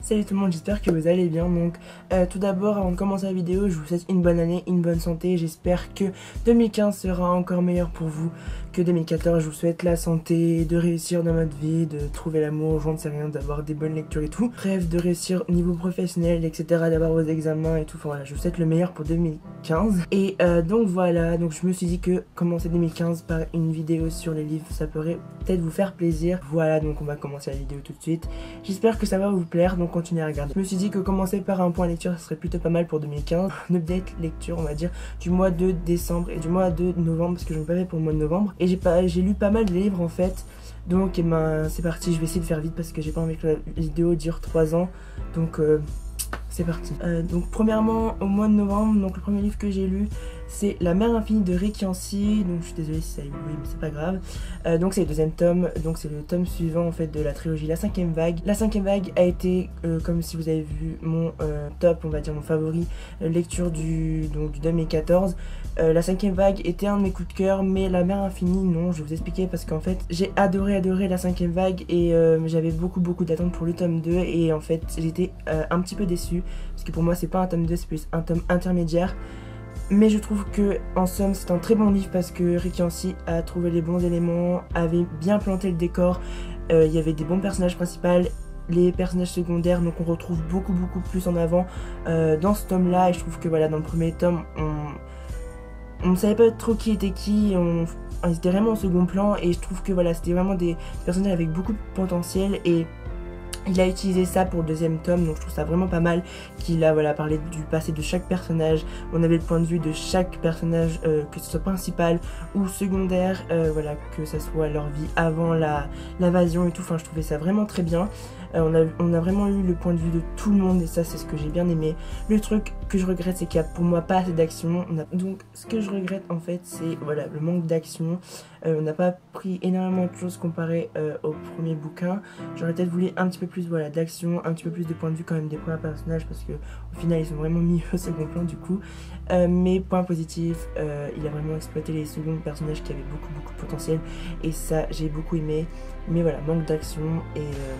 Salut tout le monde, j'espère que vous allez bien. Donc tout d'abord, avant de commencer la vidéo, je vous souhaite une bonne année, une bonne santé. J'espère que 2015 sera encore meilleur pour vous que 2014. Je vous souhaite la santé, de réussir dans votre vie, de trouver l'amour, j'en sais rien, d'avoir des bonnes lectures et tout. Bref, de réussir au niveau professionnel, etc., d'avoir vos examens et tout. Enfin, voilà, je vous souhaite le meilleur pour 2015. Et donc voilà, donc je me suis dit que commencer 2015 par une vidéo sur les livres, ça pourrait peut-être vous faire plaisir. Voilà, donc on va commencer la vidéo tout de suite. J'espère que ça va vous plaire, donc continuez à regarder. Je me suis dit que commencer par un point lecture, ça serait plutôt pas mal pour 2015. Un update lecture, on va dire, du mois de décembre et du mois de novembre, parce que je n'ai pas fait pour le mois de novembre. Et j'ai lu pas mal de livres en fait. Donc c'est parti, je vais essayer de faire vite parce que j'ai pas envie que la vidéo dure 3 ans. Donc c'est parti. Donc premièrement, au mois de novembre, donc le premier livre que j'ai lu, c'est La mer infinie de Rick Yancey. Donc je suis désolée si ça évolue, mais c'est pas grave. Donc c'est le deuxième tome, donc c'est le tome suivant en fait de la trilogie La Cinquième Vague. La Cinquième Vague a été, comme si vous avez vu, mon top, on va dire mon favori, lecture du 2014. La Cinquième Vague était un de mes coups de cœur, mais La mer infinie, non, je vais vous expliquer parce qu'en fait j'ai adoré La Cinquième Vague et j'avais beaucoup d'attentes pour le tome 2 et en fait j'étais un petit peu déçue parce que pour moi c'est pas un tome 2, c'est plus un tome intermédiaire. Mais je trouve que en somme c'est un très bon livre parce que Rick Yancey a trouvé les bons éléments, avait bien planté le décor, il y avait des bons personnages principaux, les personnages secondaires, donc on retrouve beaucoup plus en avant dans ce tome là. Et je trouve que voilà, dans le premier tome on ne savait pas trop qui était qui, on était vraiment au second plan et je trouve que voilà, c'était vraiment des personnages avec beaucoup de potentiel et il a utilisé ça pour le deuxième tome, donc je trouve ça vraiment pas mal qu'il a voilà, parlé du passé de chaque personnage. On avait le point de vue de chaque personnage, que ce soit principal ou secondaire, voilà, que ça soit leur vie avant l'invasion et tout. Enfin, je trouvais ça vraiment très bien. On a vraiment eu le point de vue de tout le monde et ça c'est ce que j'ai bien aimé. Le truc que je regrette c'est qu'il n'y a pour moi pas assez d'action. Donc ce que je regrette en fait c'est voilà, le manque d'action. On n'a pas pris énormément de choses comparé au premier bouquin. J'aurais peut-être voulu un petit peu plus voilà, d'action, un petit peu plus de point de vue quand même des premiers personnages parce que au final ils sont vraiment mis au second plan du coup. Mais point positif, il a vraiment exploité les seconds personnages qui avaient beaucoup de potentiel et ça j'ai beaucoup aimé. Mais voilà, manque d'action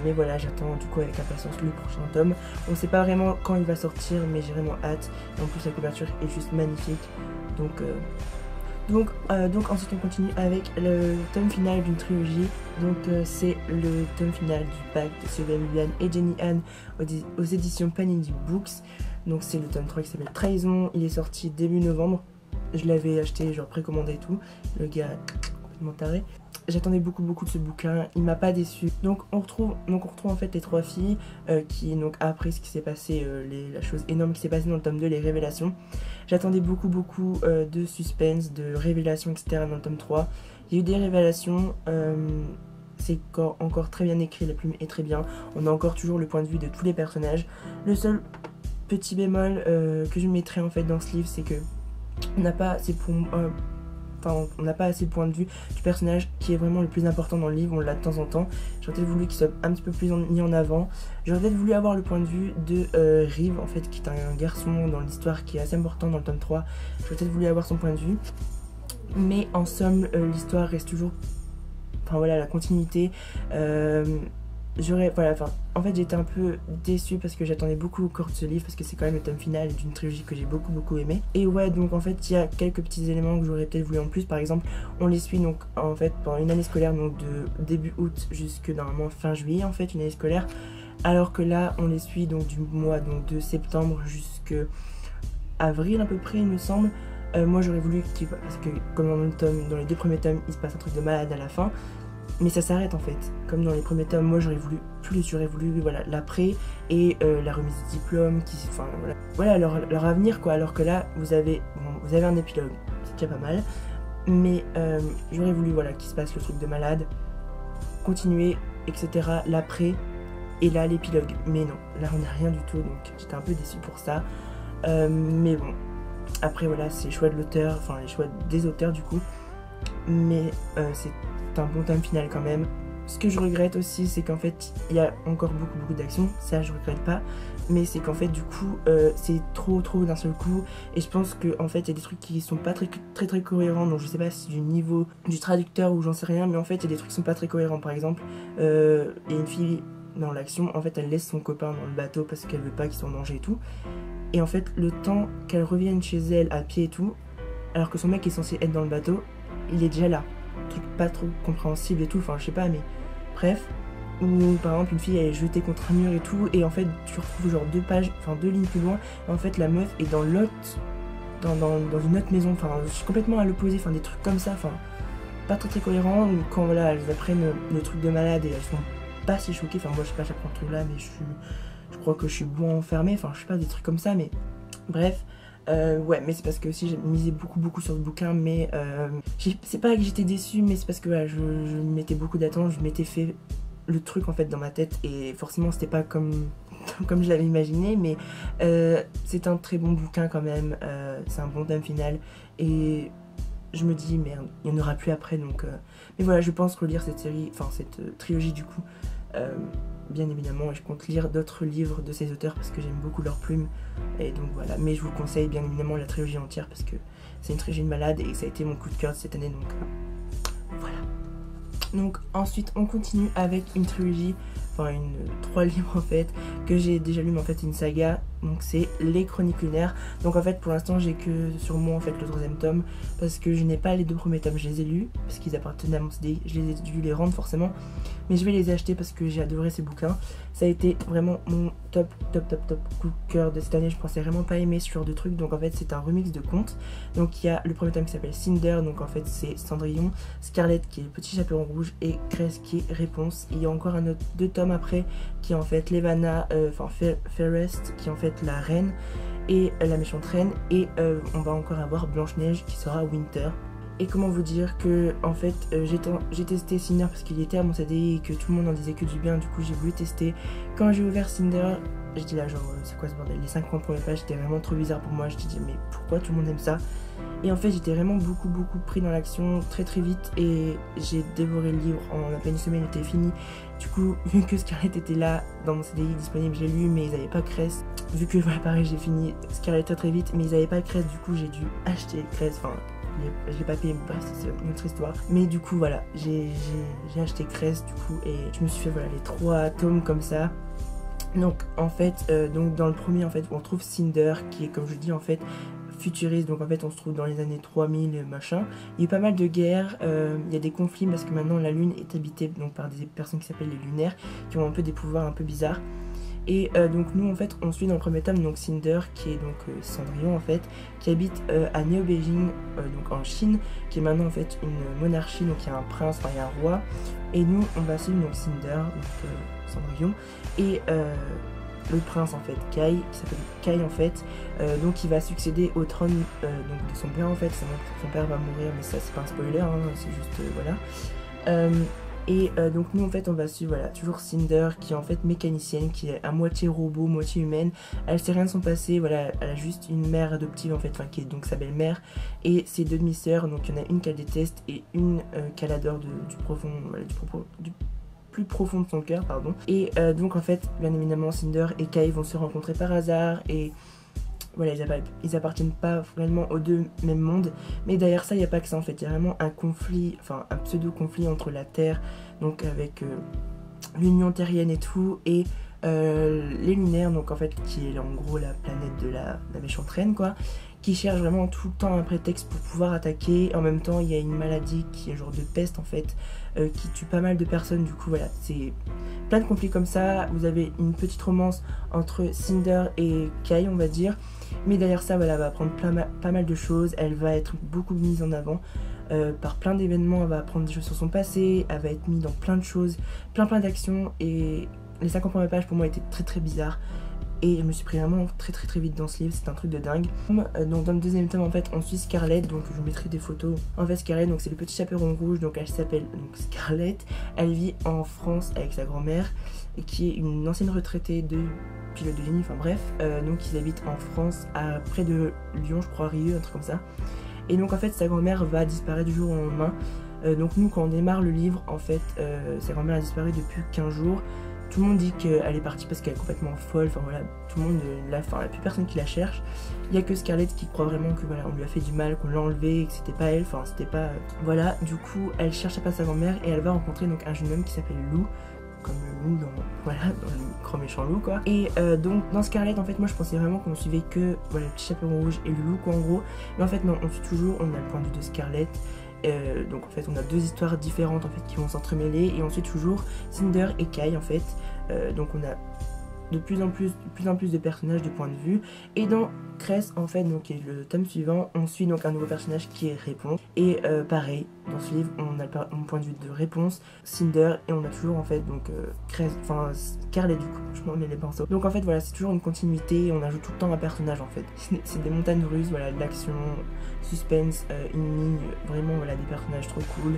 mais voilà, j'attends du coup avec impatience le prochain tome. On ne sait pas vraiment quand il va sortir mais j'ai vraiment hâte. Et en plus la couverture est juste magnifique. Donc ensuite on continue avec le tome final d'une trilogie. Donc c'est le tome final du pacte de Sylvain Liliane et Jenny Han aux éditions Panini Books. Donc c'est le tome 3 qui s'appelle Trahison. Il est sorti début novembre. Je l'avais acheté genre précommandé et tout. Le gars complètement taré. J'attendais beaucoup de ce bouquin, il m'a pas déçu. Donc on retrouve en fait les trois filles qui donc après ce qui s'est passé, la chose énorme qui s'est passée dans le tome 2, les révélations. J'attendais beaucoup de suspense, de révélations, etc. dans le tome 3. Il y a eu des révélations, c'est encore très bien écrit, la plume est très bien. On a encore toujours le point de vue de tous les personnages. Le seul petit bémol que je mettrais en fait dans ce livre, c'est que on n'a pas assez on n'a pas assez de point de vue du personnage qui est vraiment le plus important dans le livre, on l'a de temps en temps. J'aurais peut-être voulu qu'il soit un petit peu plus mis en avant. J'aurais peut-être voulu avoir le point de vue de Rive, en fait, qui est un garçon dans l'histoire qui est assez important dans le tome 3. J'aurais peut-être voulu avoir son point de vue. Mais en somme, l'histoire reste toujours... Enfin voilà, la continuité... en fait j'étais un peu déçue parce que j'attendais beaucoup encore de ce livre parce que c'est quand même le tome final d'une trilogie que j'ai beaucoup aimé. Et ouais, donc en fait il y a quelques petits éléments que j'aurais peut-être voulu en plus. Par exemple, on les suit donc en fait pendant une année scolaire, donc de début août jusque normalement fin juillet en fait, une année scolaire. Alors que là on les suit donc du mois donc de septembre jusque avril à peu près il me semble. Moi j'aurais voulu parce que comme dans les deux premiers tomes il se passe un truc de malade à la fin. Mais ça s'arrête en fait, comme dans les premiers tomes. Moi j'aurais voulu voilà, l'après et la remise du diplôme, enfin voilà leur avenir quoi. Alors que là vous avez un épilogue, c'est déjà pas mal. Mais j'aurais voulu voilà qu'il se passe le truc de malade, continuer, etc. L'après et là l'épilogue. Mais non, là on n'a rien du tout, donc j'étais un peu déçue pour ça. Mais bon, après voilà, c'est les choix de l'auteur, enfin les choix des auteurs du coup. Mais c'est un bon tome final quand même. Ce que je regrette aussi, c'est qu'en fait il y a encore beaucoup d'action, ça je regrette pas, mais c'est qu'en fait du coup c'est trop d'un seul coup et je pense que en fait il y a des trucs qui sont pas très cohérents. Donc je sais pas si du niveau du traducteur ou j'en sais rien, mais en fait il y a des trucs qui sont pas très cohérents. Par exemple il y a une fille dans l'action, en fait elle laisse son copain dans le bateau parce qu'elle veut pas qu'il soit en danger et tout. Et en fait le temps qu'elle revienne chez elle à pied et tout, alors que son mec est censé être dans le bateau, il est déjà là. Truc pas trop compréhensible et tout, enfin je sais pas, mais bref. Ou par exemple une fille elle est jetée contre un mur et tout, et en fait tu retrouves genre 2 pages, enfin 2 lignes plus loin, et en fait la meuf est dans l'autre, dans une autre maison, enfin je suis complètement à l'opposé, enfin des trucs comme ça, enfin pas très cohérent. Ou quand voilà elles apprennent le truc de malade et elles sont pas si choquées, enfin moi je sais pas, j'apprends ce truc là, mais je crois que je suis bon enfermée, enfin je sais pas, des trucs comme ça, mais bref. Ouais, mais c'est parce que aussi j'ai misé beaucoup sur ce bouquin, mais c'est pas que j'étais déçue, mais c'est parce que voilà, je mettais beaucoup d'attentes, je m'étais fait le truc en fait dans ma tête, et forcément c'était pas comme je l'avais imaginé, mais c'est un très bon bouquin quand même, c'est un bon thème final, et je me dis merde, il n'y en aura plus après, donc mais voilà, je pense relire cette série, enfin cette trilogie du coup, bien évidemment, et je compte lire d'autres livres de ces auteurs parce que j'aime beaucoup leurs plumes, et donc voilà. Mais je vous conseille bien évidemment la trilogie entière parce que c'est une trilogie de malade et ça a été mon coup de cœur de cette année, donc voilà. Donc ensuite on continue avec une trilogie, enfin 3 livres en fait, que j'ai déjà lu, mais en fait c'est une saga, donc c'est Les Chroniques Lunaires. Donc en fait pour l'instant j'ai que sur moi en fait le 3e tome, parce que je n'ai pas les 2 premiers tomes, je les ai lus, parce qu'ils appartenaient à mon CDI, je les ai dû les rendre forcément, mais je vais les acheter parce que j'ai adoré ces bouquins. Ça a été vraiment mon top coup de cœur de cette année, je pensais vraiment pas aimer ce genre de truc, donc en fait c'est un remix de contes. Donc il y a le premier tome qui s'appelle Cinder, donc en fait c'est Cendrillon, Scarlett qui est le petit chaperon rouge, et Cress qui est Réponse. Il y a encore un autre 2 tomes après qui est en fait Levana, enfin Fairest qui est en fait la reine et la méchante reine, et on va encore avoir Blanche-Neige qui sera Winter. Et comment vous dire que en fait j'ai testé Cinder parce qu'il était à mon CDI et que tout le monde en disait que du bien, du coup j'ai voulu tester. Quand j'ai ouvert Cinder, j'étais là genre c'est quoi ce bordel, les 50 premières pages c'était vraiment trop bizarre pour moi, je me dit mais pourquoi tout le monde aime ça? Et en fait j'étais vraiment beaucoup pris dans l'action très vite, et j'ai dévoré le livre en à peine une semaine, il était fini. Du coup vu que Scarlett était là dans mon CDI disponible, j'ai lu, mais ils n'avaient pas Cress. Vu que voilà pareil j'ai fini Scarlett très vite, mais ils n'avaient pas Cress, du coup j'ai dû acheter Cress, enfin je l'ai pas payé, bref c'est une autre histoire. Mais du coup voilà, j'ai acheté Cress du coup, et je me suis fait voilà les 3 tomes comme ça. Donc en fait, donc dans le premier en fait on trouve Cinder qui est, comme je dis en fait, futuriste, donc en fait on se trouve dans les années 3000 machin. Il y a eu pas mal de guerres, il y a des conflits parce que maintenant la lune est habitée donc par des personnes qui s'appellent les lunaires, qui ont un peu des pouvoirs un peu bizarres. Et donc nous en fait on suit dans le premier tome donc Cinder qui est donc Cendrillon en fait, qui habite à Néo-Beijing, donc en Chine, qui est maintenant en fait une monarchie, donc il y a un prince, enfin il y a un roi, et nous on va suivre donc Cinder, donc Cendrillon, et le prince en fait Kai, qui s'appelle Kai en fait, donc il va succéder au trône donc de son père en fait. Son père va mourir, mais ça c'est pas un spoiler, hein, c'est juste voilà. Et donc nous en fait on va suivre voilà, toujours Cinder qui est en fait mécanicienne, qui est à moitié robot, moitié humaine. Elle sait rien de son passé, voilà, elle a juste une mère adoptive en fait, enfin qui est donc sa belle-mère, et ses 2 demi-sœurs, donc il y en a une qu'elle déteste et une qu'elle adore du profond, voilà, du plus profond de son cœur, pardon. Et donc en fait bien évidemment Cinder et Kai vont se rencontrer par hasard, et voilà, ils appartiennent pas vraiment aux 2 mêmes mondes, mais derrière ça il n'y a pas que ça en fait, il y a vraiment un conflit, enfin un pseudo-conflit entre la Terre, donc avec l'Union terrienne et tout, et les lunaires, donc en fait qui est en gros la planète de la méchante reine quoi, qui cherche vraiment tout le temps un prétexte pour pouvoir attaquer. En même temps il y a une maladie qui est un genre de peste en fait, qui tue pas mal de personnes, du coup voilà, c'est plein de conflits comme ça. Vous avez une petite romance entre Cinder et Kai on va dire, mais derrière ça voilà, elle va apprendre pas mal de choses, elle va être beaucoup mise en avant par plein d'événements, elle va apprendre des choses sur son passé, elle va être mise dans plein de choses, plein d'actions, et les 50 premières pages pour moi étaient très bizarres, et je me suis pris vraiment très vite dans ce livre, c'est un truc de dingue. Donc dans le 2e tome en fait on suit Scarlett, donc je vous mettrai des photos. En fait Scarlett donc c'est le petit chaperon rouge, donc elle s'appelle donc Scarlett, elle vit en France avec sa grand-mère, qui est une ancienne retraitée de pilote de génie, enfin bref, donc ils habitent en France, près de Lyon je crois, Rieux, un truc comme ça. Et donc en fait sa grand-mère va disparaître du jour au lendemain. Donc nous quand on démarre le livre en fait, sa grand-mère a disparu depuis 15 jours. Tout le monde dit qu'elle est partie parce qu'elle est complètement folle, enfin voilà, tout le monde, il n'y a plus personne qui la cherche. Il n'y a que Scarlett qui croit vraiment que voilà, on lui a fait du mal, qu'on l'a enlevée, que c'était pas elle, enfin c'était pas... Voilà, du coup elle cherche à pas sa grand-mère, et elle va rencontrer donc un jeune homme qui s'appelle Lou, comme le loup dans, voilà, dans le grand méchant loup quoi. Et donc dans Scarlet en fait moi je pensais vraiment qu'on suivait que voilà, le petit chaperon rouge et le loup quoi en gros. Mais en fait non, on suit toujours, on a le point de vue de Scarlet. Donc en fait on a deux histoires différentes en fait qui vont s'entremêler et ensuite toujours Cinder et Kai en fait. Donc on a de plus en plus de personnages de point de vue. Et dans Cress en fait, donc qui est le tome suivant, on suit donc un nouveau personnage qui est Réponse. Et pareil, dans ce livre, on a un point de vue de Réponse, Cinder, et on a toujours en fait donc Cress, enfin Scarlet du coup, je m'en mets les pinceaux. Donc en fait voilà, c'est toujours une continuité, on ajoute tout le temps un personnage en fait. C'est des montagnes russes, voilà, de l'action, suspense, énigme, vraiment voilà, des personnages trop cool.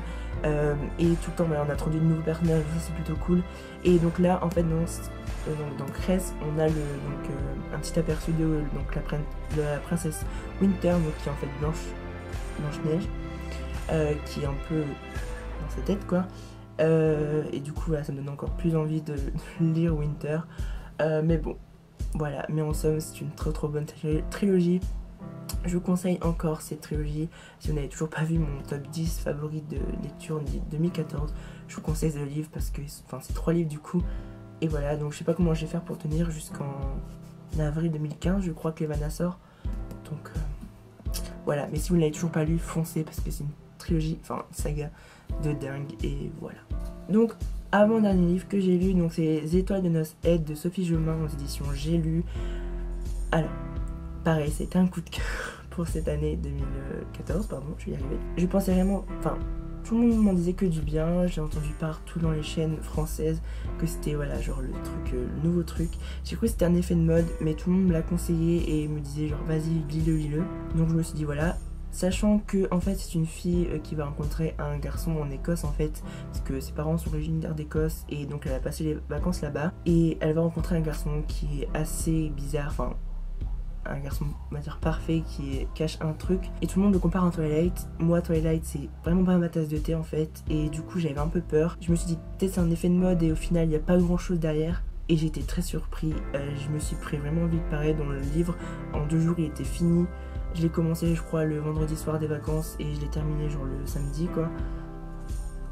Et tout le temps voilà, on a introduit de nouveaux personnages, ça c'est plutôt cool. Et donc là en fait dans Cress, on a un petit aperçu de donc la princesse Winter, donc qui est en fait Blanche-Neige, qui est un peu dans sa tête quoi. Et du coup là, ça me donne encore plus envie de lire Winter. Mais bon, voilà. Mais en somme, c'est une trop bonne trilogie. Je vous conseille encore cette trilogie. Si vous n'avez toujours pas vu mon top 10 favoris de lecture 2014, je vous conseille ce livre parce que c'est 3 livres du coup. Et voilà, donc je sais pas comment je vais faire pour tenir jusqu'en avril 2015, je crois que Levana sort. Donc voilà, mais si vous ne l'avez toujours pas lu, foncez parce que c'est une trilogie, enfin une saga de dingue et voilà. Donc avant-dernier livre que j'ai lu, donc c'est Les Étoiles de noces Aide de Sophie Jomain aux éditions J'ai lu. Alors, pareil, c'était un coup de cœur pour cette année 2014, pardon, je vais y arriver. Je pensais vraiment, enfin, tout le monde m'en disait que du bien, j'ai entendu partout dans les chaînes françaises que c'était voilà genre le truc, le nouveau truc. J'ai cru que c'était un effet de mode, mais tout le monde me l'a conseillé et me disait genre vas-y lis-le. Donc je me suis dit voilà, sachant que en fait c'est une fille qui va rencontrer un garçon en Écosse en fait, parce que ses parents sont originaires d'Écosse et donc elle va passer les vacances là-bas et elle va rencontrer un garçon qui est assez bizarre, enfin un garçon on va dire parfait qui cache un truc et tout le monde le compare à Twilight. Moi Twilight c'est vraiment pas ma tasse de thé en fait et du coup j'avais un peu peur. Je me suis dit peut-être c'est un effet de mode et au final il n'y a pas grand chose derrière et j'étais très surpris. Je me suis pris vraiment vite pareil dans le livre. En 2 jours il était fini. Je l'ai commencé je crois le vendredi soir des vacances et je l'ai terminé genre le samedi quoi.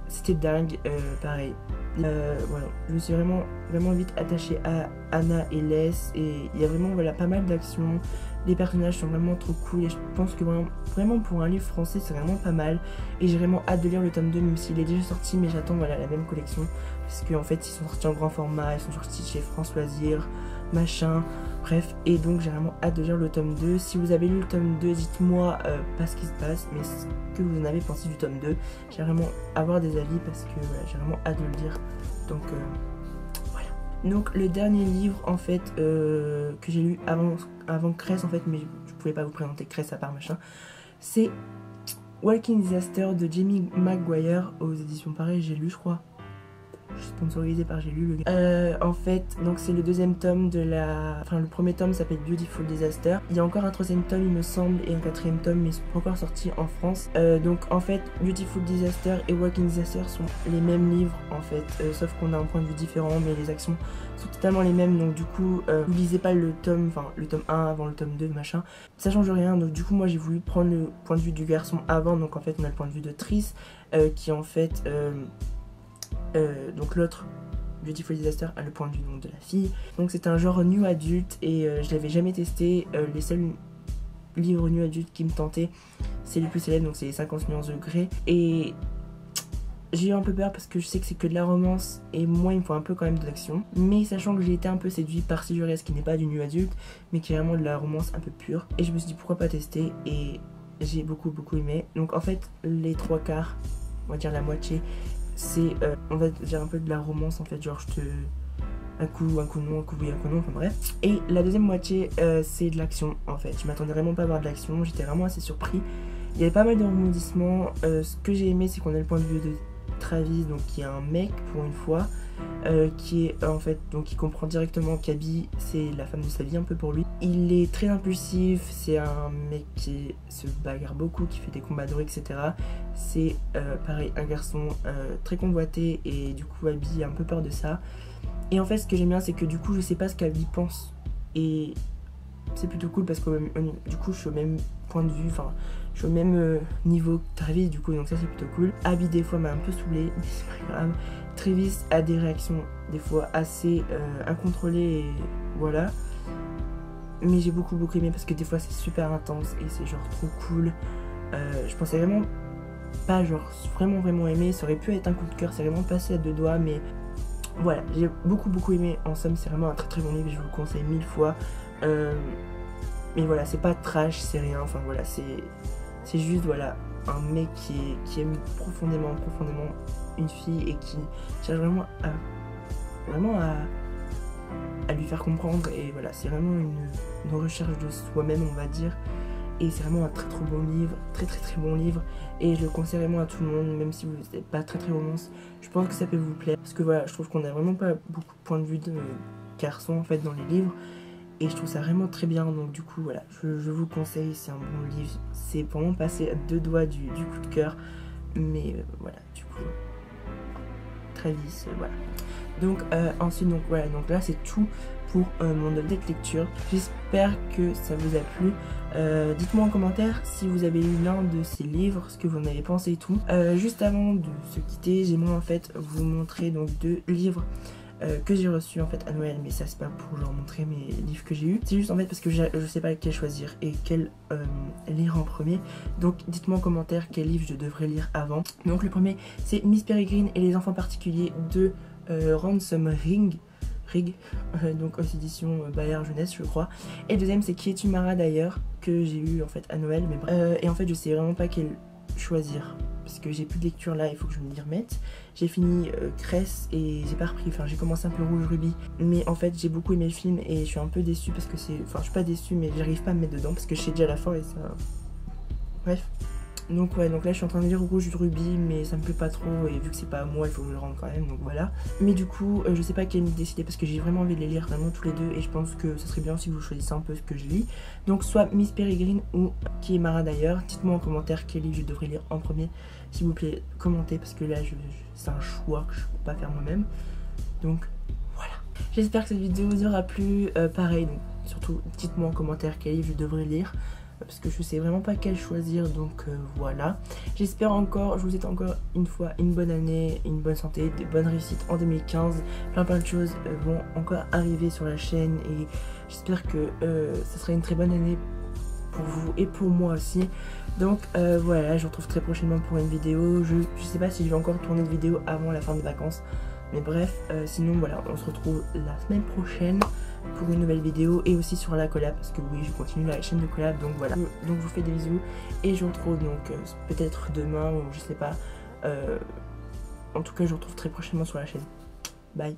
C'était dingue, pareil. Voilà, je me suis vraiment vite attachée à Anna et Les et il y a vraiment voilà, pas mal d'actions. Les personnages sont vraiment trop cool et je pense que vraiment pour un livre français c'est vraiment pas mal et j'ai vraiment hâte de lire le tome 2 même s'il est déjà sorti, mais j'attends voilà, la même collection parce qu'en fait ils sont sortis en grand format, ils sont sortis chez France Loisirs, machin, bref, et donc j'ai vraiment hâte de lire le tome 2. Si vous avez lu le tome 2, dites-moi pas ce qui se passe, mais ce que vous en avez pensé du tome 2. J'ai vraiment avoir des avis parce que voilà, j'ai vraiment hâte de le lire. Donc voilà. Donc le dernier livre en fait que j'ai lu avant Cress en fait, mais je pouvais pas vous présenter Cress à part machin, c'est Walking Disaster de Jamie Maguire aux éditions pareil, j'ai lu je crois. Je suis sponsorisée par J'ai lu le gars. En fait, donc c'est le deuxième tome de la... Enfin, le premier tome s'appelle Beautiful Disaster. Il y a encore un troisième tome, il me semble, et un quatrième tome, mais ils sont pas encore sortis en France. Donc, en fait, Beautiful Disaster et Walking Disaster sont les mêmes livres, en fait. Sauf qu'on a un point de vue différent, mais les actions sont totalement les mêmes. Donc, du coup, vous lisez pas le tome 1 avant le tome 2, machin. Ça change rien. Donc, du coup, moi, j'ai voulu prendre le point de vue du garçon avant. Donc, en fait, on a le point de vue de Triss, qui, en fait... donc l'autre Beautiful Disaster a le point de vue de la fille. Donc c'est un genre new adulte et je l'avais jamais testé. Les seuls livres new adulte qui me tentaient, c'est les plus célèbres, donc c'est les 50 nuances de Grey. Et j'ai eu un peu peur parce que je sais que c'est que de la romance et moi il me faut un peu quand même de l'action. Mais sachant que j'ai été un peu séduit par Sigurès qui n'est pas du new adulte mais qui est vraiment de la romance un peu pure. Et je me suis dit pourquoi pas tester et j'ai beaucoup aimé. Donc en fait les 3/4, on va dire la moitié, c'est on va dire un peu de la romance en fait, genre un coup non, un coup oui, un coup non, enfin bref. Et la deuxième moitié c'est de l'action en fait. Je m'attendais vraiment pas à voir de l'action, j'étais vraiment assez surpris. Il y avait pas mal de rebondissements. Ce que j'ai aimé c'est qu'on a le point de vue de Travis, donc qui est un mec pour une fois, qui est en fait, donc il comprend directement qu'Abby c'est la femme de sa vie un peu pour lui. Il est très impulsif, c'est un mec qui se bagarre beaucoup, qui fait des combats de rue, etc. C'est pareil un garçon très convoité et du coup Abby a un peu peur de ça. Et en fait ce que j'aime bien c'est que du coup je sais pas ce qu'Abby pense et c'est plutôt cool parce que du coup je suis au même point de vue, enfin je suis au même niveau que Travis du coup, donc ça c'est plutôt cool. Abby des fois m'a un peu saoulée, mais c'est pas grave. Travis a des réactions des fois assez incontrôlées et voilà. Mais j'ai beaucoup aimé parce que des fois c'est super intense et c'est genre trop cool. Je pensais vraiment pas genre vraiment aimé, ça aurait pu être un coup de cœur, c'est vraiment passé à deux doigts, mais voilà, j'ai beaucoup aimé. En somme c'est vraiment un très bon livre, je vous le conseille 1000 fois. Mais voilà, c'est pas trash, c'est rien, enfin voilà, c'est juste voilà un mec qui aime profondément une fille et qui cherche vraiment à lui faire comprendre, et voilà, c'est vraiment une recherche de soi-même, on va dire. Et c'est vraiment un très bon livre, très bon livre, et je le conseille vraiment à tout le monde, même si vous n'êtes pas très romance. Je pense que ça peut vous plaire, parce que voilà, je trouve qu'on a vraiment pas beaucoup de points de vue de garçons en fait dans les livres, et je trouve ça vraiment très bien. Donc du coup voilà, je vous le conseille, c'est un bon livre, c'est vraiment passé à deux doigts du coup de cœur, mais voilà, du coup Travis, voilà. Donc ensuite, donc voilà, donc là c'est tout pour mon update lecture. J'espère que ça vous a plu. Dites-moi en commentaire si vous avez lu l'un de ces livres, ce que vous en avez pensé et tout. Juste avant de se quitter, j'aimerais en fait vous montrer donc 2 livres que j'ai reçus en fait à Noël, mais ça c'est pas pour leur montrer mes livres que j'ai eu, c'est juste en fait parce que je sais pas lequel choisir et quel lire en premier. Donc dites-moi en commentaire quel livre je devrais lire avant. Donc le premier c'est Miss Peregrine et les enfants particuliers de Ransom Rig, donc aux éditions Bayard Jeunesse je crois. Et le deuxième c'est Qui es-tu Mara d'ailleurs, que j'ai eu en fait à Noël, mais bref. Et en fait je sais vraiment pas quel choisir parce que j'ai plus de lecture là, il faut que je m'y remette. J'ai fini Cress et j'ai pas repris, enfin j'ai commencé un peu Rouge Ruby, mais en fait j'ai beaucoup aimé le film et je suis un peu déçue parce que c'est, enfin je suis pas déçue mais j'arrive pas à me mettre dedans parce que je sais déjà la fin et ça, bref. Donc ouais, donc là je suis en train de lire Rouge Ruby, mais ça me plaît pas trop, et vu que c'est pas à moi il faut que je le rende quand même, donc voilà. Mais du coup je sais pas quel me décider parce que j'ai vraiment envie de les lire vraiment tous les deux, et je pense que ça serait bien si vous choisissez un peu ce que je lis. Donc soit Miss Peregrine ou Qui est Mara d'ailleurs. Dites-moi en commentaire quel livre je devrais lire en premier, s'il vous plaît, commentez parce que là c'est un choix que je peux pas faire moi-même. Donc voilà, j'espère que cette vidéo vous aura plu. Pareil, donc, surtout dites-moi en commentaire quel livre je devrais lire, parce que je sais vraiment pas quel choisir, donc voilà. J'espère encore, je vous souhaite encore une fois une bonne année, une bonne santé, des bonnes réussites en 2015. Plein de choses vont encore arriver sur la chaîne, et j'espère que ça sera une très bonne année pour vous et pour moi aussi. Donc voilà, je vous retrouve très prochainement pour une vidéo. Je sais pas si je vais encore tourner de vidéo avant la fin des vacances, mais bref, sinon voilà, on se retrouve la semaine prochaine pour une nouvelle vidéo, et aussi sur la collab, parce que oui, je continue la chaîne de collab, donc voilà. Donc je vous fais des bisous et je vous retrouve donc peut-être demain, ou je sais pas. En tout cas je vous retrouve très prochainement sur la chaîne. Bye.